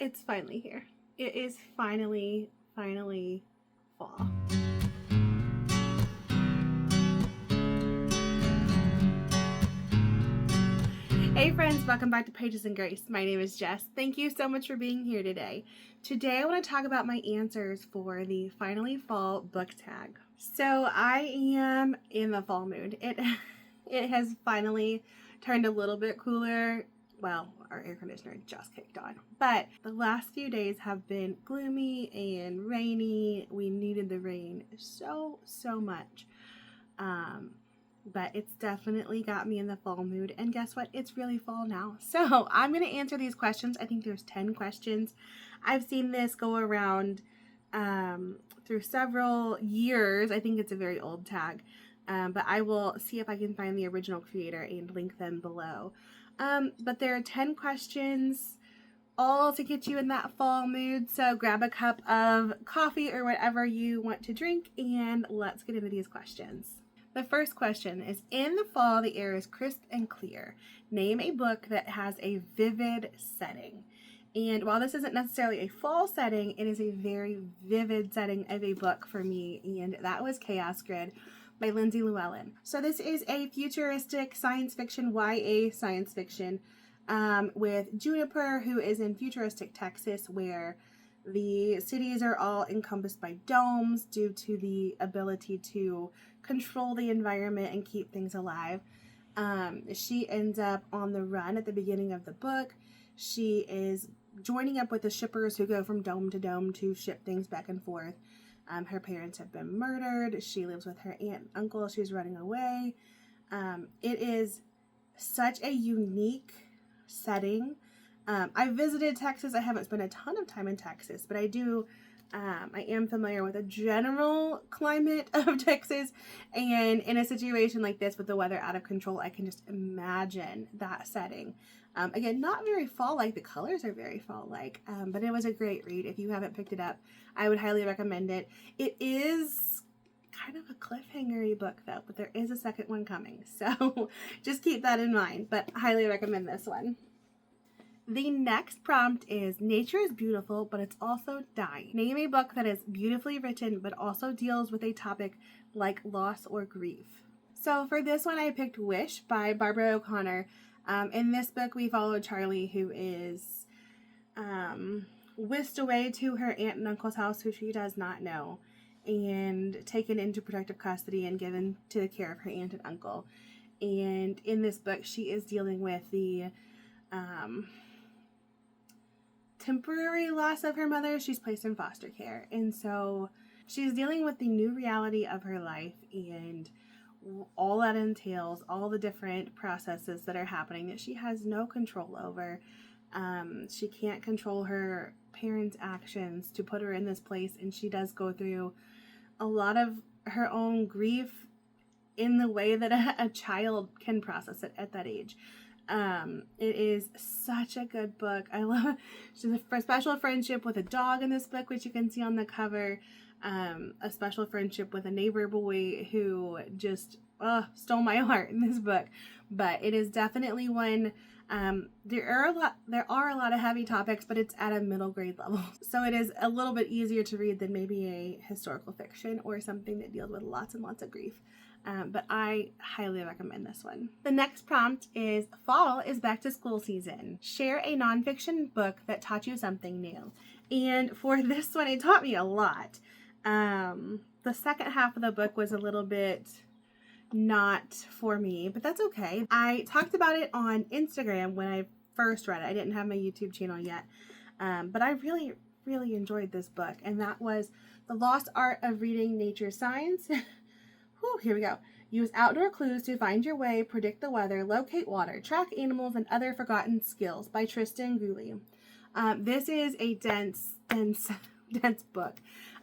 It's finally here. It is finally fall. Hey friends, welcome back to Pages and Grace. My name is Jess. Thank you so much for being here today. Today I want to talk about my answers for the Finally Fall book tag. So I am in the fall mood. It has finally turned a little bit cooler. Well, our air conditioner just kicked on. But the last few days have been gloomy and rainy. We needed the rain so much. But it's definitely got me in the fall mood. And guess what? It's really fall now. So I'm going to answer these questions. I think there's 10 questions. I've seen this go around through several years. I think it's a very old tag. But I will see if I can find the original creator and link them below. But there are 10 questions, all to get you in that fall mood. So grab a cup of coffee or whatever you want to drink, and let's get into these questions. The first question is, in the fall, the air is crisp and clear. Name a book that has a vivid setting. And while this isn't necessarily a fall setting, it is a very vivid setting of a book for me, and that was Chaos Grid by Lindsay Llewellyn. So this is a futuristic science fiction, YA science fiction, with Juniper, who is in futuristic Texas, where the cities are all encompassed by domes due to the ability to control the environment and keep things alive. She ends up on the run at the beginning of the book. She is joining up with the shippers who go from dome to dome to ship things back and forth. Her parents have been murdered. She lives with her aunt and uncle. She's running away. It is such a unique setting. I visited Texas. I haven't spent a ton of time in Texas, but I am familiar with the general climate of Texas, and in a situation like this with the weather out of control, I can just imagine that setting. Again, not very fall-like. The colors are very fall-like, but it was a great read. If you haven't picked it up, I would highly recommend it. It is kind of a cliffhanger-y book, though, but there is a second one coming, so just keep that in mind, but highly recommend this one. The next prompt is, nature is beautiful, but it's also dying. Name a book that is beautifully written, but also deals with a topic like loss or grief. So for this one, I picked Wish by Barbara O'Connor. In this book, we follow Charlie, who is whisked away to her aunt and uncle's house, who she does not know, and taken into protective custody and given to the care of her aunt and uncle. And in this book, she is dealing with the temporary loss of her mother. She's placed in foster care, and so she's dealing with the new reality of her life and all that entails, all the different processes that are happening that she has no control over. She can't control her parents' actions to put her in this place, and she does go through a lot of her own grief in the way that a child can process it at that age. It is such a good book. I love she's a special friendship with a dog in this book, which you can see on the cover. A special friendship with a neighbor boy who just stole my heart in this book. But it is definitely one. There are a lot of heavy topics, but it's at a middle grade level, so it is a little bit easier to read than maybe a historical fiction or something that deals with lots and lots of grief. But I highly recommend this one. The next prompt is, fall is back to school season. Share a nonfiction book that taught you something new. And for this one, it taught me a lot. The second half of the book was a little bit not for me, but that's okay. I talked about it on Instagram when I first read it. I didn't have my YouTube channel yet. But I really enjoyed this book, and that was The Lost Art of Reading Nature Signs. Whew, here we go. Use outdoor clues to find your way, predict the weather, locate water, track animals, and other forgotten skills by Tristan Gooley. This is a dense book.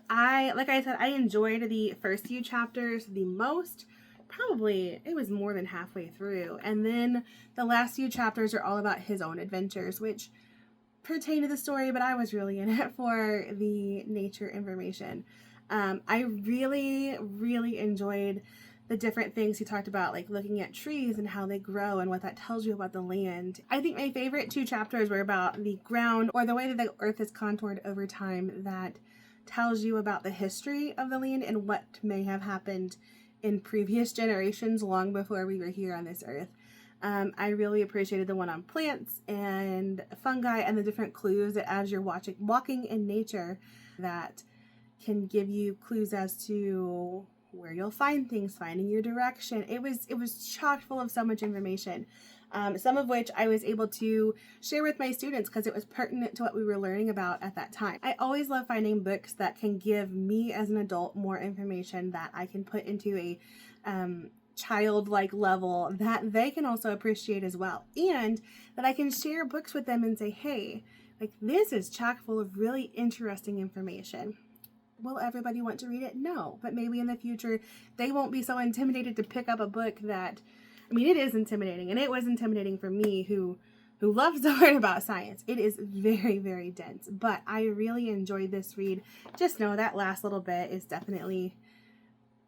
Like I said, I enjoyed the first few chapters the most. Probably it was more than halfway through. And then the last few chapters are all about his own adventures, which pertain to the story, but I was really in it for the nature information. I really enjoyed the different things he talked about, like looking at trees and how they grow and what that tells you about the land. I think my favorite 2 chapters were about the ground, or the way that the earth is contoured over time, that tells you about the history of the land and what may have happened in previous generations long before we were here on this earth. I really appreciated the one on plants and fungi and the different clues that as you're walking in nature that can give you clues as to where you'll find things, finding your direction. It was chock full of so much information, some of which I was able to share with my students because it was pertinent to what we were learning about at that time. I always love finding books that can give me as an adult more information that I can put into a childlike level that they can also appreciate as well, and that I can share books with them and say, hey, like, this is chock full of really interesting information. Will everybody want to read it? No, but maybe in the future they won't be so intimidated to pick up a book that, I mean, it is intimidating, and it was intimidating for me who loves to learn about science. It is very, very dense, but I really enjoyed this read. Just know that last little bit is definitely,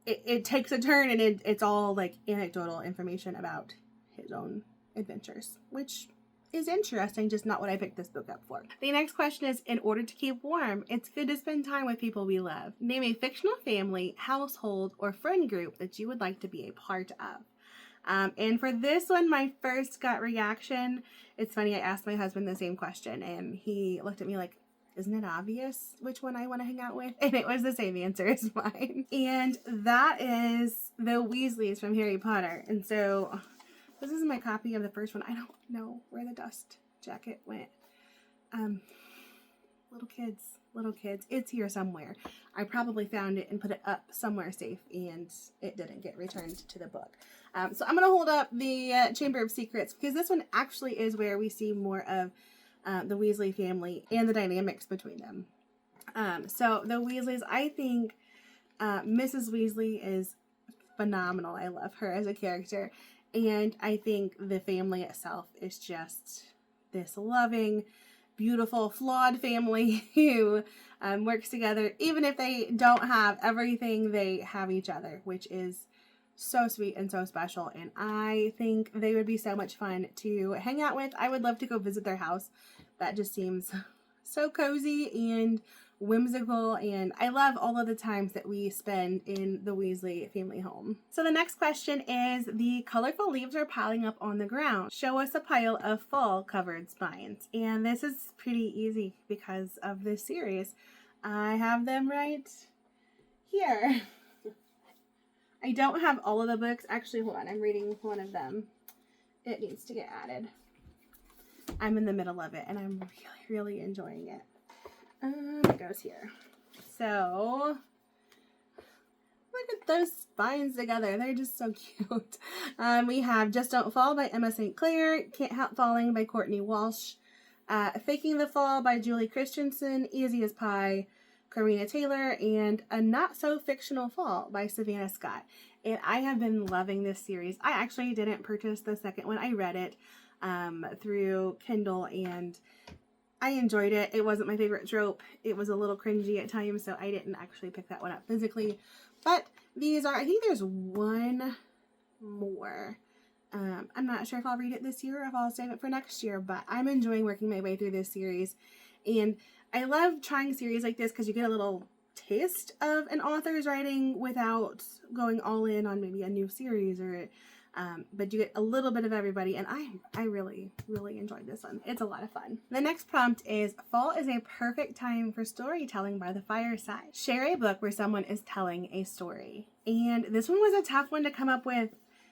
it takes a turn, and it's all like anecdotal information about his own adventures, which is interesting, just not what I picked this book up for. The next question is, in order to keep warm, it's good to spend time with people we love. Name a fictional family, household, or friend group that you would like to be a part of. And for this one, my first gut reaction, it's funny, I asked my husband the same question, and he looked at me like, isn't it obvious which one I want to hang out with? And it was the same answer as mine. And that is the Weasleys from Harry Potter. And so this is my copy of the first one. I don't know where the dust jacket went. Little kids. It's here somewhere. I probably found it and put it up somewhere safe, and it didn't get returned to the book. So I'm going to hold up the Chamber of Secrets, because this one actually is where we see more of the Weasley family and the dynamics between them. So the Weasleys, I think Mrs. Weasley is phenomenal. I love her as a character. And I think the family itself is just this loving, beautiful, flawed family who works together. Even if they don't have everything, they have each other, which is so sweet and so special. And I think they would be so much fun to hang out with. I would love to go visit their house. That just seems so cozy and whimsical, and I love all of the times that we spend in the Weasley family home. So the next question is, the colorful leaves are piling up on the ground. Show us a pile of fall covered spines. And this is pretty easy because of this series. I have them right here. I don't have all of the books. Actually, hold on, I'm reading one of them. It needs to get added. I'm in the middle of it, and I'm really, really enjoying it. It goes here. So, look at those spines together. They're just so cute. We have Just Don't Fall by Emma St. Clair, Can't Help Falling by Courtney Walsh, Faking the Fall by Julie Christensen, Easy as Pie, Karina Taylor, and A Not So Fictional Fall by Savannah Scott. And I have been loving this series. I actually didn't purchase the second one. I read it through Kindle, and I enjoyed it. It wasn't my favorite trope. It was a little cringy at times, so I didn't actually pick that one up physically. But these are, I think there's one more. I'm not sure if I'll read it this year or if I'll save it for next year, but I'm enjoying working my way through this series. And I love trying series like this because you get a little taste of an author's writing without going all in on maybe a new series, or but you get a little bit of everybody, and I really, really enjoyed this one. It's a lot of fun. The next prompt is, fall is a perfect time for storytelling by the fireside. Share a book where someone is telling a story. And this one was a tough one to come up with,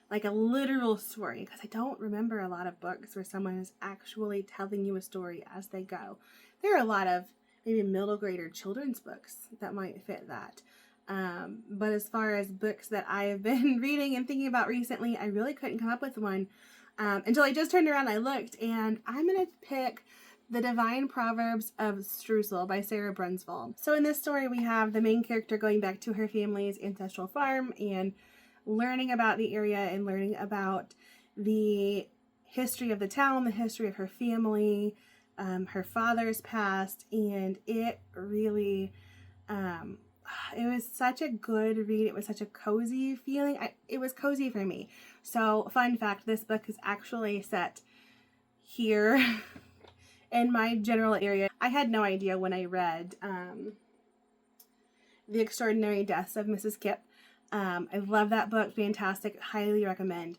like a literal story, because I don't remember a lot of books where someone is actually telling you a story as they go. There are a lot of maybe middle grade or children's books that might fit that. But as far as books that I have been reading and thinking about recently, I really couldn't come up with one until I just turned around and I looked, and I'm going to pick The Divine Proverbs of Streusel by Sarah Brunsville. So in this story, we have the main character going back to her family's ancestral farm and learning about the area and learning about the history of the town, the history of her family, her father's past, and it really it was such a good read. It was such a cozy feeling. It was cozy for me. So, fun fact, this book is actually set here in my general area. I had no idea when I read The Extraordinary Deaths of Mrs. Kipp. I love that book. Fantastic. Highly recommend.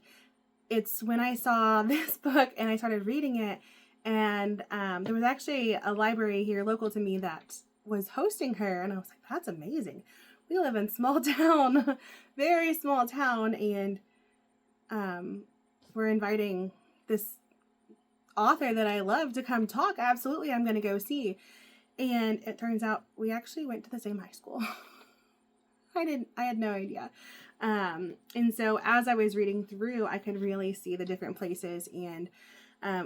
It's when I saw this book and I started reading it, and there was actually a library here local to me that was hosting her, and I was like, that's amazing. We live in small town, very small town, and we're inviting this author that I love to come talk. Absolutely, I'm going to go see. And it turns out we actually went to the same high school. I had no idea. And so as I was reading through, I could really see the different places, and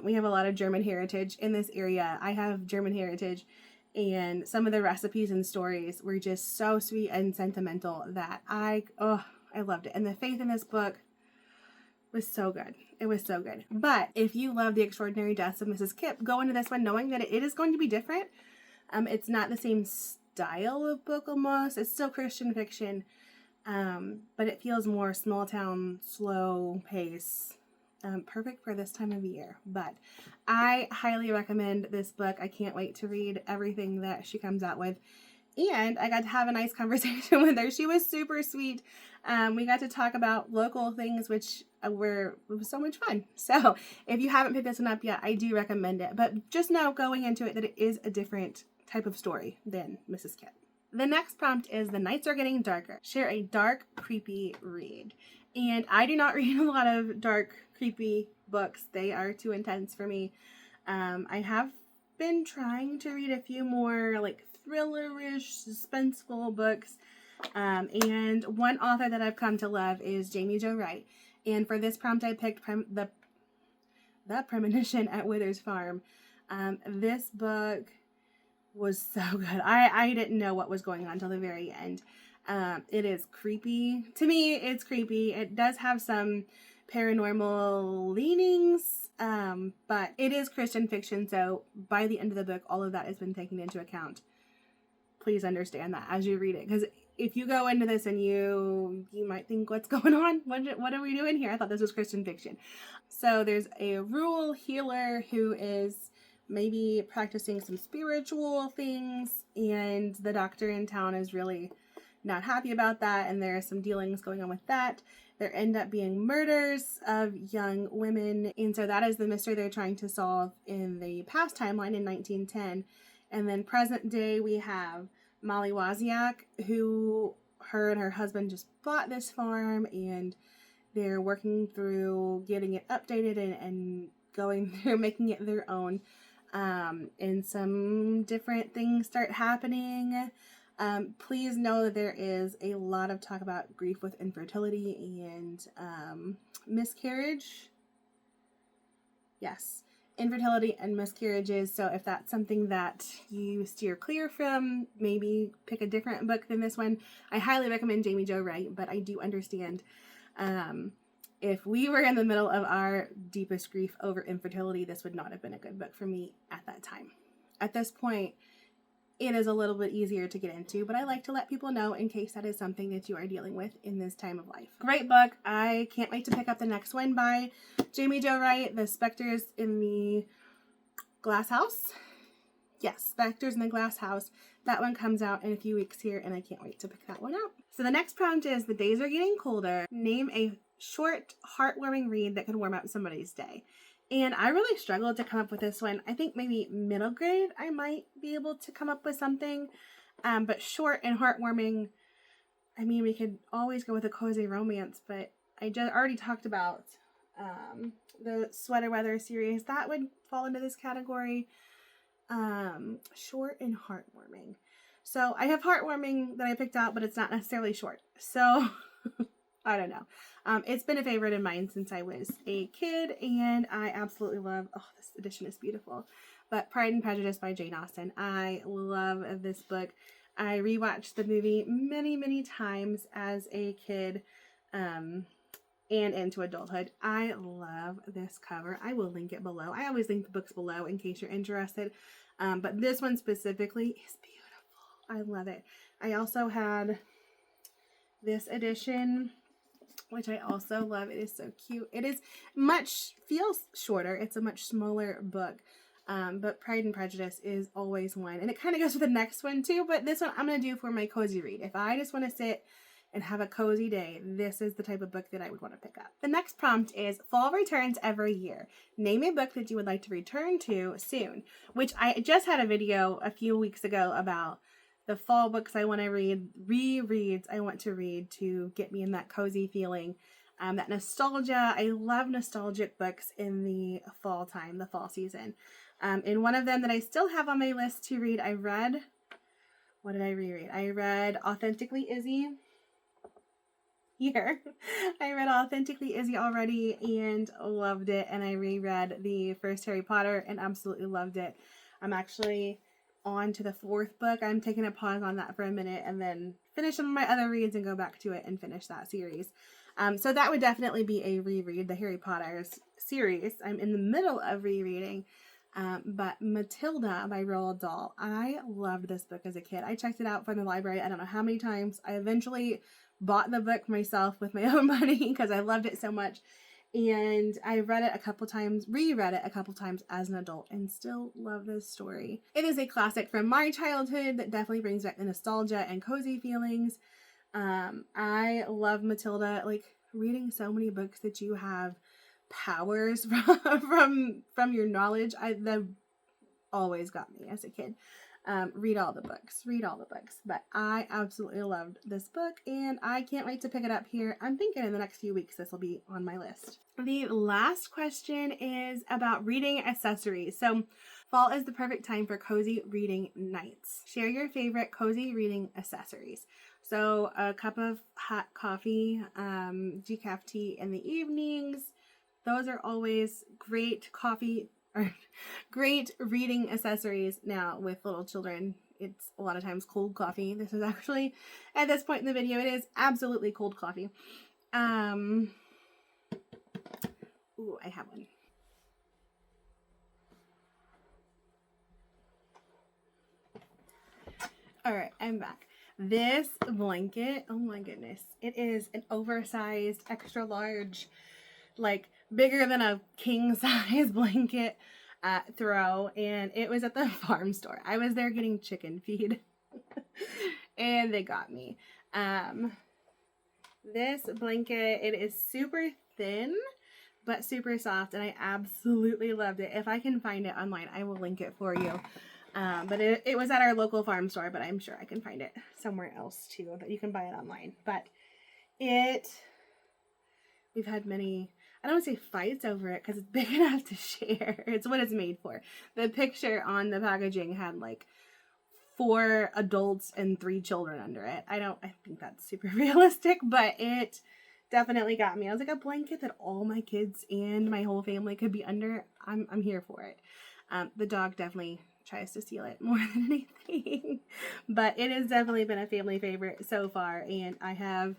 we have a lot of German heritage in this area. I have German heritage, and some of the recipes and stories were just so sweet and sentimental that I loved it. And the faith in this book was so good. It was so good. But if you love The Extraordinary Deaths of Mrs. Kipp, go into this one knowing that it is going to be different. It's not the same style of book almost. It's still Christian fiction, but it feels more small town, slow pace. Perfect for this time of year. But I highly recommend this book. I can't wait to read everything that she comes out with. And I got to have a nice conversation with her. She was super sweet. We got to talk about local things, which it was so much fun. So if you haven't picked this one up yet, I do recommend it. But just know going into it that it is a different type of story than Mrs. Kipp. The next prompt is The Nights Are Getting Darker. Share a dark, creepy read. And I do not read a lot of dark, creepy books. They are too intense for me. I have been trying to read a few more like thriller-ish, suspenseful books. And one author that I've come to love is Jamie Jo Wright. And for this prompt, I picked the Premonition at Wither's Farm. This book was so good. I didn't know what was going on until the very end. It is creepy. To me, it's creepy. It does have some paranormal leanings, but it is Christian fiction, so by the end of the book, all of that has been taken into account. Please understand that as you read it, because if you go into this and you might think, what's going on? What are we doing here? I thought this was Christian fiction. So there's a rural healer who is maybe practicing some spiritual things, and the doctor in town is really not happy about that, and there are some dealings going on with that. There end up being murders of young women, and so that is the mystery they're trying to solve in the past timeline in 1910. And then present day, we have Molly Wozniak, who her and her husband just bought this farm, and they're working through getting it updated and going through making it their own. And some different things start happening. Please know that there is a lot of talk about grief with infertility and miscarriage. Yes, infertility and miscarriages. So if that's something that you steer clear from, maybe pick a different book than this one. I highly recommend Jamie Jo Wright, but I do understand if we were in the middle of our deepest grief over infertility, this would not have been a good book for me at that time. At this point, it is a little bit easier to get into, but I like to let people know in case that is something that you are dealing with in this time of life. Great book. I can't wait to pick up the next one by Jamie Jo Wright, The Specters in the Glass House. Yes, Specters in the Glass House. That one comes out in a few weeks here, and I can't wait to pick that one up. So the next prompt is The Days Are Getting Colder. Name a short, heartwarming read that can warm up somebody's day. And I really struggled to come up with this one. I think maybe middle grade I might be able to come up with something. But short and heartwarming, I mean, we could always go with a cozy romance, but I just already talked about the Sweater Weather series. That would fall into this category. Short and heartwarming. So I have heartwarming that I picked out, but it's not necessarily short. So I don't know. It's been a favorite of mine since I was a kid, and I absolutely love, this edition is beautiful, but Pride and Prejudice by Jane Austen. I love this book. I rewatched the movie many, many times as a kid, and into adulthood. I love this cover. I will link it below. I always link the books below in case you're interested, but this one specifically is beautiful. I love it. I also had this edition, which I also love. It is so cute. It is feels shorter. It's a much smaller book. But Pride and Prejudice is always one. And it kind of goes with the next one too, but this one I'm going to do for my cozy read. If I just want to sit and have a cozy day, this is the type of book that I would want to pick up. The next prompt is, fall returns every year. Name a book that you would like to return to soon, which I just had a video a few weeks ago about the fall books I want to read, rereads I want to read to get me in that cozy feeling, that nostalgia. I love nostalgic books in the fall time, the fall season. In one of them that I still have on my list to read, what did I reread? I read Authentically Izzy. Here. I read Authentically Izzy already and loved it, and I reread the first Harry Potter and absolutely loved it. I'm actually on to the 4th book. I'm taking a pause on that for a minute and then finish some of my other reads and go back to it and finish that series. So that would definitely be a reread, the Harry Potter series. I'm in the middle of rereading, but Matilda by Roald Dahl. I loved this book as a kid. I checked it out from the library I don't know how many times. I eventually bought the book myself with my own money because I loved it so much. And I read it a couple times, reread it a couple times as an adult, and still love this story. It is a classic from my childhood that definitely brings back the nostalgia and cozy feelings. I love Matilda. Like, reading so many books that you have powers from your knowledge, that always got me as a kid. Read all the books. But I absolutely loved this book, and I can't wait to pick it up here. I'm thinking in the next few weeks this will be on my list. The last question is about reading accessories. So, fall is the perfect time for cozy reading nights. Share your favorite cozy reading accessories. So, a cup of hot coffee, decaf tea in the evenings. Those are always great great reading accessories. Now with little children, it's a lot of times cold coffee. This is actually, at this point in the video, it is absolutely cold coffee. Ooh, I have one. All right, I'm back. This blanket, oh my goodness, it is an oversized, extra large, like bigger than a king size blanket throw, and it was at the farm store. I was there getting chicken feed and they got me. This blanket, it is super thin but super soft, and I absolutely loved it. If I can find it online, I will link it for you. But it was at our local farm store, but I'm sure I can find it somewhere else too, that you can buy it online. But we've had many, I don't want to say fights over it because it's big enough to share. It's what it's made for. The picture on the packaging had like 4 adults and 3 children under it. I think that's super realistic, but it definitely got me. I was like, a blanket that all my kids and my whole family could be under. I'm here for it. The dog definitely tries to steal it more than anything, but it has definitely been a family favorite so far, and I have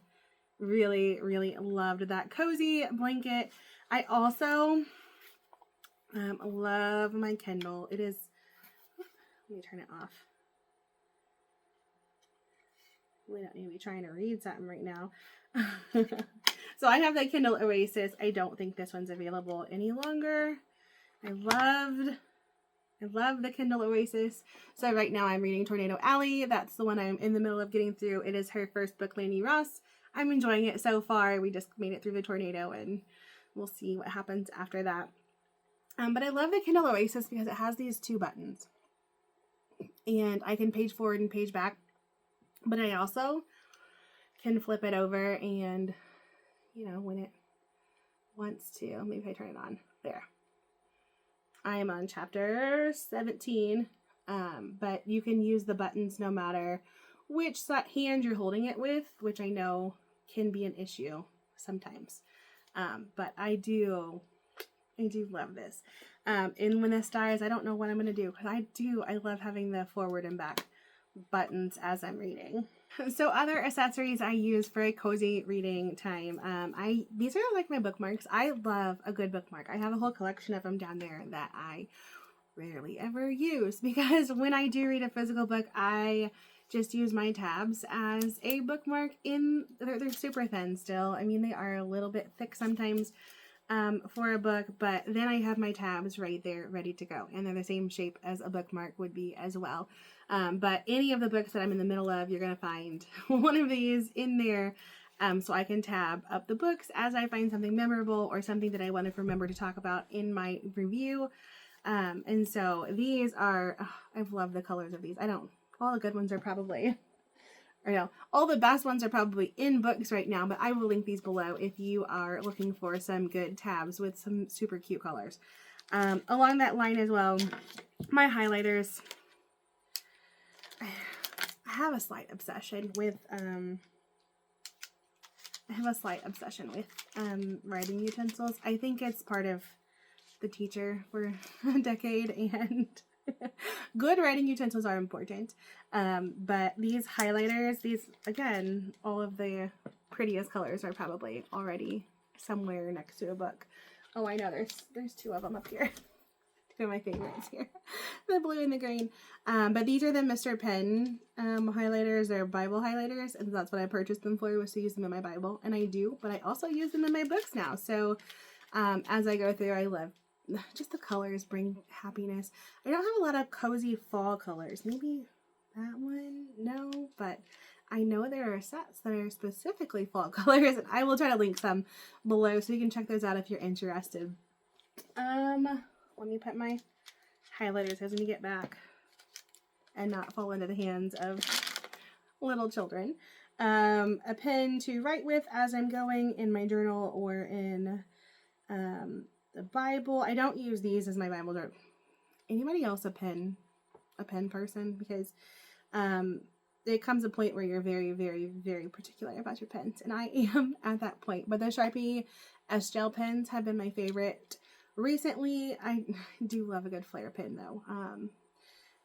really, really loved that cozy blanket. I also love my Kindle. It is, let me turn it off. We don't need to be trying to read something right now. So I have the Kindle Oasis. I don't think this one's available any longer. I love the Kindle Oasis. So right now I'm reading Tornado Alley. That's the one I'm in the middle of getting through. It is her first book, Lainey Ross. I'm enjoying it so far. We just made it through the tornado, and we'll see what happens after that. But I love the Kindle Oasis because it has these 2 buttons. And I can page forward and page back. But I also can flip it over and, when it wants to. Maybe if I turn it on. There. I am on chapter 17, but you can use the buttons no matter which hand you're holding it with, which I know can be an issue sometimes. But I do love this. And when this dies, I don't know what I'm going to do, because I love having the forward and back buttons as I'm reading. So other accessories I use for a cozy reading time. These are like my bookmarks. I love a good bookmark. I have a whole collection of them down there that I rarely ever use, because when I do read a physical book, I just use my tabs as a bookmark they're super thin still. I mean, they are a little bit thick sometimes for a book, but then I have my tabs right there ready to go, and they're the same shape as a bookmark would be as well. But any of the books that I'm in the middle of, you're going to find one of these in there, so I can tab up the books as I find something memorable or something that I want to remember to talk about in my review. And so these are, I've loved the colors of these. All the good ones are probably, all the best ones are probably in books right now, but I will link these below if you are looking for some good tabs with some super cute colors. Along that line as well, my highlighters, I have a slight obsession with, writing utensils. I think it's part of the teacher for a decade, and good writing utensils are important. But these highlighters, again, all of the prettiest colors are probably already somewhere next to a book. Oh, I know, there's two of them up here. Two of my favorites here. The blue and the green. But these are the Mr. Pen highlighters. They're Bible highlighters, and that's what I purchased them for, was to use them in my Bible. And I do, but I also use them in my books now. So as I go through, I love just the colors bring happiness. I don't have a lot of cozy fall colors. Maybe that one? No, but I know there are sets that are specifically fall colors, and I will try to link some below so you can check those out if you're interested. Let me put my highlighters as we get back and not fall into the hands of little children. A pen to write with as I'm going in my journal or in the Bible. I don't use these as my Bible journal. Anybody else a pen person? Because it comes a point where you're very, very, very particular about your pens, and I am at that point. But the Sharpie S-Gel pens have been my favorite recently. I do love a good flare pen though.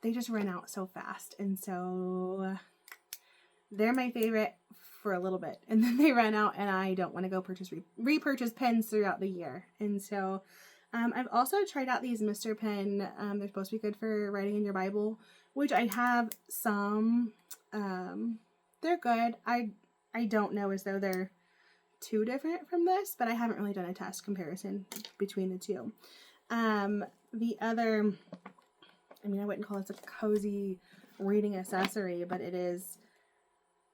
They just run out so fast, and so they're my favorite for a little bit, and then they run out, and I don't want to go repurchase pens throughout the year. And so I've also tried out these Mr. Pen. They're supposed to be good for writing in your Bible, which I have some. They're good. I don't know as though they're too different from this, but I haven't really done a test comparison between the two. The other, I mean, I wouldn't call this a cozy reading accessory, but it is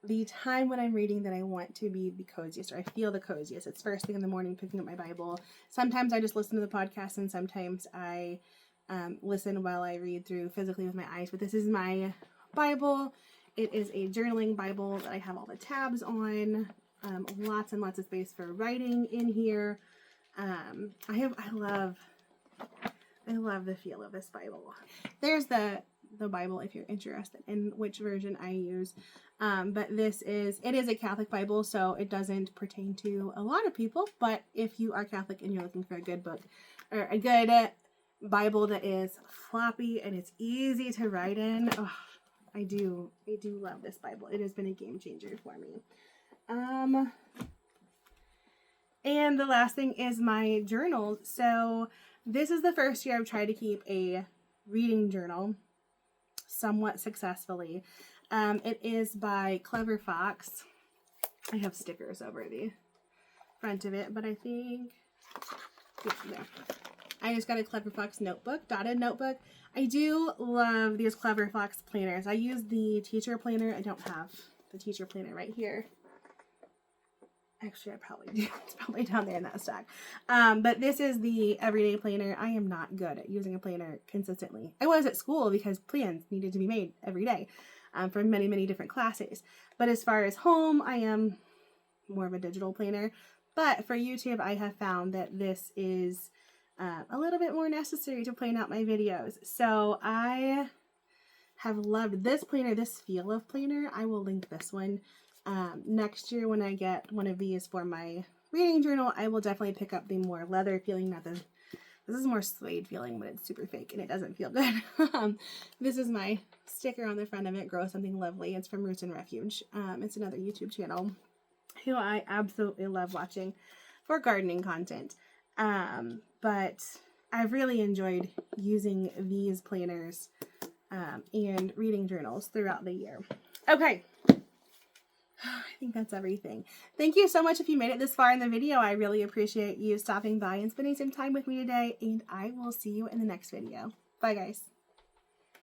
the time when I'm reading that I want to be the coziest, or I feel the coziest. It's first thing in the morning picking up my Bible. Sometimes I just listen to the podcast, and sometimes I listen while I read through physically with my eyes. But this is my Bible. It is a journaling Bible that I have all the tabs on. Lots and lots of space for writing in here. I love the feel of this Bible. There's the Bible if you're interested in which version I use. But it is a Catholic Bible, so it doesn't pertain to a lot of people. But if you are Catholic and you're looking for a good book, or a good Bible that is floppy and it's easy to write in, I do love this Bible. It has been a game changer for me. And the last thing is my journal. So this is the first year I've tried to keep a reading journal somewhat successfully. It is by Clever Fox. I have stickers over the front of it, but I think, yeah, there. I just got a Clever Fox notebook, dotted notebook. I do love these Clever Fox planners. I use the teacher planner. I don't have the teacher planner right here. Actually, I probably do. It's probably down there in that stack. But this is the everyday planner. I am not good at using a planner consistently. I was at school because plans needed to be made every day for many, many different classes. But as far as home, I am more of a digital planner. But for YouTube, I have found that this is a little bit more necessary to plan out my videos. So I have loved this planner, this feel of planner. I will link this one. Next year when I get one of these for my reading journal, I will definitely pick up the more leather feeling. This is more suede feeling, but it's super fake and it doesn't feel good. This is my sticker on the front of it, Grow Something Lovely. It's from Roots and Refuge. It's another YouTube channel who I absolutely love watching for gardening content. But I've really enjoyed using these planners and reading journals throughout the year. Okay. I think that's everything. Thank you so much if you made it this far in the video. I really appreciate you stopping by and spending some time with me today, and I will see you in the next video. Bye, guys.